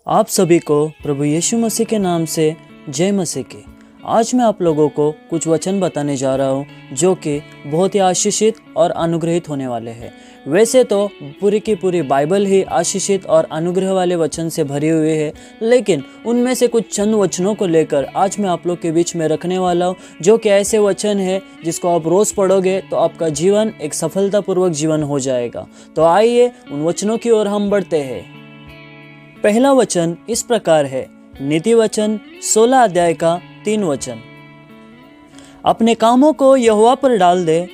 आप सभी को प्रभु यीशु मसीह के नाम से जय मसीह की। आज मैं आप लोगों को कुछ वचन बताने जा रहा हूँ जो कि बहुत ही आशीषित और अनुग्रहित होने वाले हैं। वैसे तो पूरी की पूरी बाइबल ही आशीषित और अनुग्रह वाले वचन से भरी हुई है, लेकिन उनमें से कुछ चंद वचनों को लेकर आज मैं आप लोग के बीच में रखने वाला हूँ, जो कि ऐसे वचन है जिसको आप रोज़ पढ़ोगे तो आपका जीवन एक सफलतापूर्वक जीवन हो जाएगा। तो आइए उन वचनों की ओर हम बढ़ते हैं। पहला वचन इस प्रकार है, नीति वचन 16 अध्याय का 3 वचन। अपने कामों को यहोवा पर डाल दे,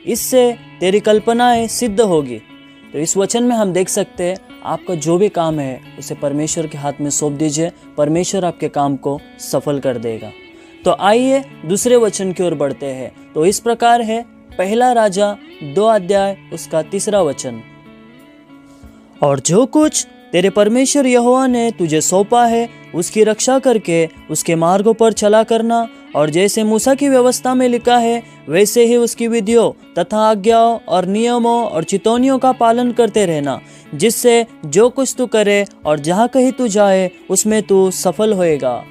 इससे तेरी कल्पनाएं सिद्ध होगी। तो इस वचन में हम देख सकते हैं आपका जो भी काम है उसे परमेश्वर के हाथ में सौंप दीजिए, परमेश्वर आपके काम को सफल कर देगा। तो आइए दूसरे वचन की ओर बढ़ते हैं। तो इस प्रकार है, पहला राजा 2 अध्याय उसका 3 वचन। और जो कुछ तेरे परमेश्वर यहोवा ने तुझे सौंपा है उसकी रक्षा करके उसके मार्गों पर चला करना, और जैसे मूसा की व्यवस्था में लिखा है वैसे ही उसकी विधियों तथा आज्ञाओं और नियमों और चितौनियों का पालन करते रहना, जिससे जो कुछ तू करे और जहाँ कहीं तू जाए उसमें तू सफल होएगा।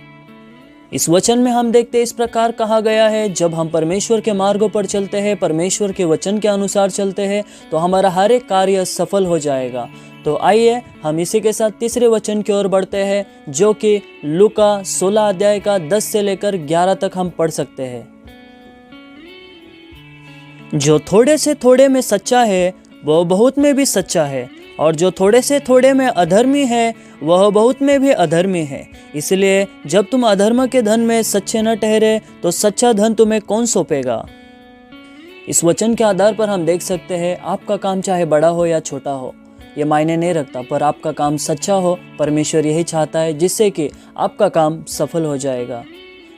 इस वचन में हम देखते इस प्रकार कहा गया है, जब हम परमेश्वर के मार्गों पर चलते हैं, परमेश्वर के वचन के अनुसार चलते हैं, तो हमारा हर एक कार्य सफल हो जाएगा। तो आइए हम इसी के साथ तीसरे वचन की ओर बढ़ते हैं, जो कि लूका 16 अध्याय का 10 से लेकर 11 तक हम पढ़ सकते हैं। जो थोड़े से थोड़े में सच्चा है वह बहुत में भी सच्चा है, और जो थोड़े से थोड़े में अधर्मी है वह बहुत में भी अधर्मी है। इसलिए जब तुम अधर्म के धन में सच्चे न ठहरे तो सच्चा धन तुम्हें कौन सौंपेगा। इस वचन के आधार पर हम देख सकते हैं आपका काम चाहे बड़ा हो या छोटा हो, ये मायने नहीं रखता, पर आपका काम सच्चा हो। परमेश्वर यही चाहता है जिससे कि आपका काम सफल हो जाएगा।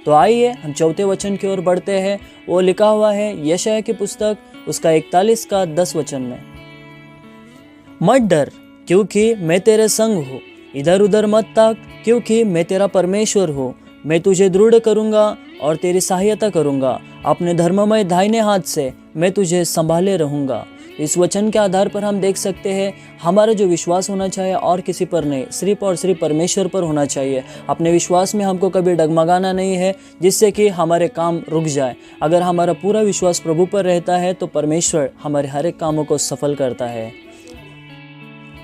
तो आइए हम चौथे वचन की ओर बढ़ते हैं। वो लिखा हुआ है यशायाह की पुस्तक उसका 41 का 10 वचन में, मत डर क्योंकि मैं तेरे संग हूँ, इधर उधर मत ताक क्योंकि मैं तेरा परमेश्वर हूँ। मैं तुझे दृढ़ करूँगा और तेरी सहायता करूँगा, अपने धर्ममय दाहिने हाथ से मैं तुझे संभाले रहूँगा। इस वचन के आधार पर हम देख सकते हैं हमारा जो विश्वास होना चाहिए और किसी पर नहीं, सिर्फ और सिर्फ परमेश्वर पर होना चाहिए। अपने विश्वास में हमको कभी डगमगाना नहीं है जिससे कि हमारे काम रुक जाए। अगर हमारा पूरा विश्वास प्रभु पर रहता है तो परमेश्वर हमारे हर एक कामों को सफल करता है।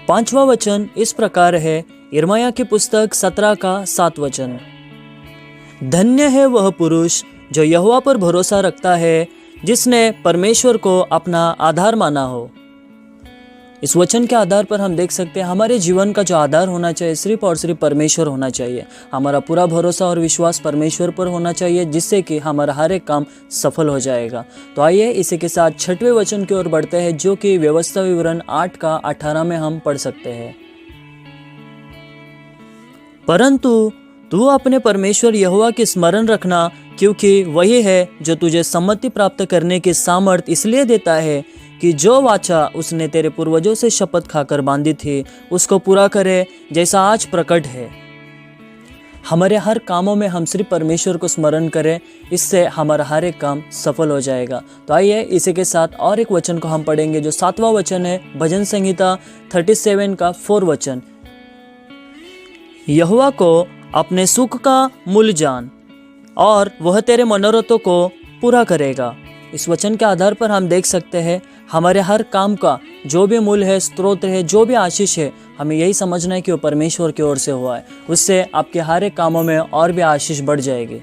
5वां वचन इस प्रकार है, यिर्मयाह की पुस्तक 17 का 7 वचन। धन्य है वह पुरुष जो यहोवा पर भरोसा रखता है, जिसने परमेश्वर को अपना आधार माना हो। इस वचन के आधार पर हम देख सकते हैं हमारे जीवन का जो आधार होना चाहिए सिर्फ और सिर्फ परमेश्वर होना चाहिए। हमारा पूरा भरोसा और विश्वास परमेश्वर पर होना चाहिए, जिससे कि हमारा हर एक काम सफल हो जाएगा। तो आइए इसी के साथ 6वें वचन की ओर बढ़ते हैं, जो कि व्यवस्था विवरण 8 का 18 में हम पढ़ सकते हैं। परंतु तू अपने परमेश्वर यहोवा की स्मरण रखना, क्योंकि वही है जो तुझे सम्मति प्राप्त करने की सामर्थ इसलिए देता है कि जो वाचा उसने तेरे पूर्वजों से शपथ खाकर बांधी थी उसको पूरा करे, जैसा आज प्रकट है। हमारे हर कामों में हम सिर्फ परमेश्वर को स्मरण करें, इससे हमारा हर एक काम सफल हो जाएगा। तो आइए इसी के साथ और एक वचन को हम पढ़ेंगे, जो 7वां वचन है, भजन संहिता 37 का 4 वचन। यहोवा को अपने सुख का मूल जान, और वह तेरे मनोरथों को पूरा करेगा। इस वचन के आधार पर हम देख सकते हैं हमारे हर काम का जो भी मूल है, स्रोत है, जो भी आशीष है, हमें यही समझना है कि वो परमेश्वर की ओर से हुआ है। उससे आपके हर एक कामों में और भी आशीष बढ़ जाएगी।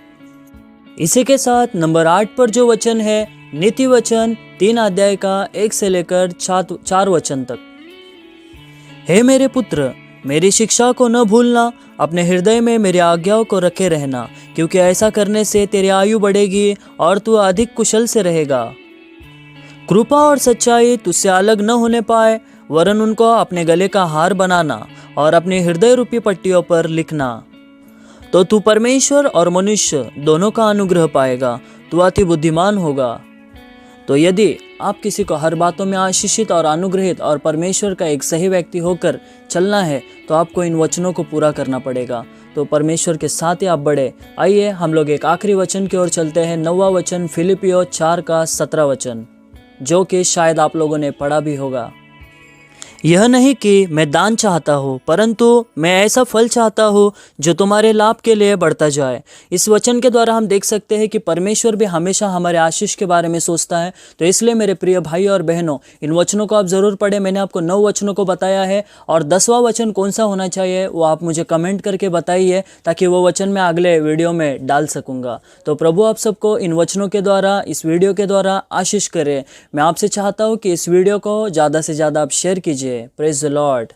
इसी के साथ नंबर 8 पर जो वचन है, नीति वचन 3 अध्याय का 1 से लेकर 4 वचन तक। हे मेरे पुत्र, मेरी शिक्षा को न भूलना, अपने हृदय में मेरी आज्ञाओं को रखे रहना, क्योंकि ऐसा करने से तेरी आयु बढ़ेगी और तू अधिक कुशल से रहेगा। कृपा और सच्चाई तुझसे अलग न होने पाए, वरन उनको अपने गले का हार बनाना और अपने हृदय रूपी पट्टियों पर लिखना। तो तू परमेश्वर और मनुष्य दोनों का अनुग्रह पाएगा, तू अति बुद्धिमान होगा। तो यदि आप किसी को हर बातों में आशीषित और अनुग्रहित और परमेश्वर का एक सही व्यक्ति होकर चलना है, तो आपको इन वचनों को पूरा करना पड़ेगा। तो परमेश्वर के साथ ही आप बढ़े। आइए हम लोग एक आखिरी वचन की ओर चलते हैं, 9वां वचन, फिलिपियों 4 का 17 वचन, जो कि शायद आप लोगों ने पढ़ा भी होगा। यह नहीं कि मैं दान चाहता हूँ, परंतु मैं ऐसा फल चाहता हूँ जो तुम्हारे लाभ के लिए बढ़ता जाए। इस वचन के द्वारा हम देख सकते हैं कि परमेश्वर भी हमेशा हमारे आशीष के बारे में सोचता है। तो इसलिए मेरे प्रिय भाई और बहनों, इन वचनों को आप ज़रूर पढ़ें। मैंने आपको 9 वचनों को बताया है, और 10वां वचन कौन सा होना चाहिए वो आप मुझे कमेंट करके बताइए, ताकि वो वचन मैं अगले वीडियो में डाल सकूँगा। तो प्रभु आप सबको इन वचनों के द्वारा, इस वीडियो के द्वारा आशीष करे। मैं आपसे चाहता हूँ कि इस वीडियो को ज़्यादा से ज़्यादा आप शेयर कीजिए। Praise the Lord.